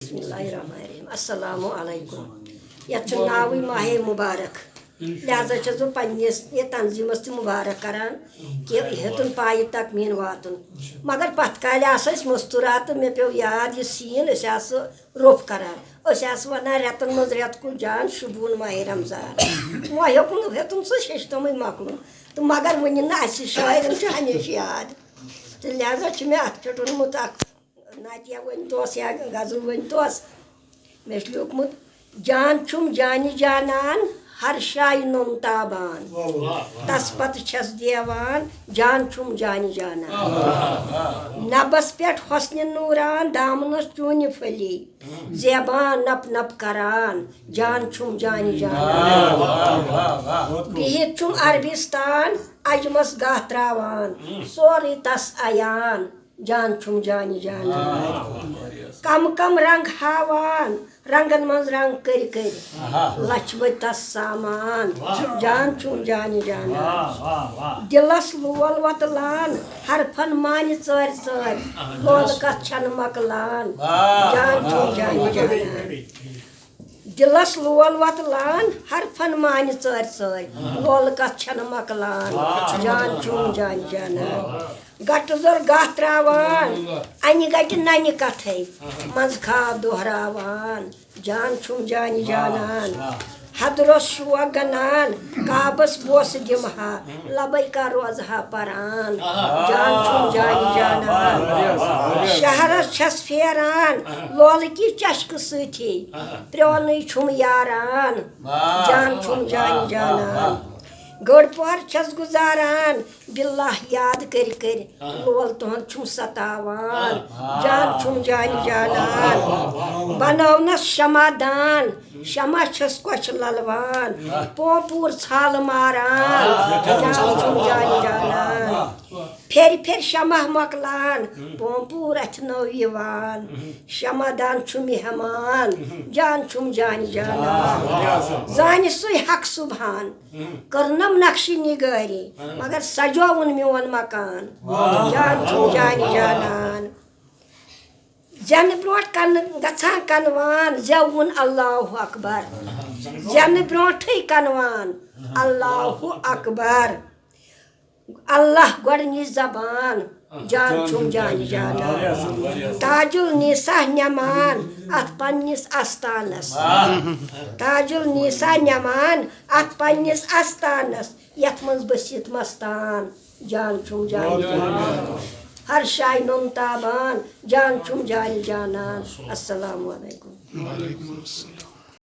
बिस्मिल्लाहिर्रहमानिर्रहीम अस्सलामु अलैकुम यह नाव माह मुबारक लिहाजा छस बह पन्निस ये तंजीमस तह मुबारक करान कि हेतुन पाय तकमीन वातुन मगर पत काल मस्तूरात तो मे पे याद यह सीन रोफ करान वनान रेतन मज रेत कुल जान शुबून माह रमजान वो हेतुन सह शेशतम मकलुन तो मगर वन शायरन हमेशा याद तो लिहाजा मे अत पे ओनमुत नातिया वन तोस या गजल वन तोस मे लिखमुत जान छुम जानी जानन हर शाय नोम ताबान तस पत छस देवान जान छुम जानी जानन नबस पे हसन नूरान दामनस चून फली ज़ेबान नप नप करान जान छुम जानी जानन बिहित छुम अरबिस्तान अजमस गाह त्रावान सोरी तस अयान जान छुम जानी जानन कम कम रंग हावान रंगन मज रंग कर लछब तस सामान जान छुम जानी जानन दिलस लोल वतलान हरफन मान चर चर लोल कथ छन मकलान जान छुम जानी जानन दिलस लोल वतलान हरफन मान चर चर लोल कथ छन मकलान जान छुम जानी जानन गट जोर गाह त्रावान अन गट नन कथे मज खाब दोहरावान जान छुम जानी जानन हदरस शुआ गनान काबस बोस दिमहा लबई का रोजहा परान जान छुम जानी जानन शहरस छस फेरान लोल की चश्क सथी प्रोन छुम यारान जान छुम जानी जानन गड़ पहर छस गुजारान बिल्लाह याद कर लोल तुहन छुम सतावान जान छुम जानी जानन बनौनस शमादान शमा छस कोच ललवान पोपूर छाल मारान जान छुम जानी जानन फेर फेर शमा मकलान पोपूर अथनो यवान शमादान छुम मेहमान जान छुम जानी जानन जान सुई हक सुभान करनम नक्शी निगारी मगर सजोवन मोन मकान जान छुम जानी जानन जन ब्रोट कन गछान कनवान जवन अल्लाहु अकबर जन ब्रोठै कनवान अल्लाहु अकबर अल्लाह गडनी जबान जान छुम जानी जानन ताजुल निसा न्यमान अत पन्निस आस्तानस ताजुल निसा न्यमान अत पन्निस आस्तानस यथ मज बसित मस्तान जान छुम जानी जानन हर शाय नोम ताबान जान छुम जानी जानन अस्सलामु अलैकुम।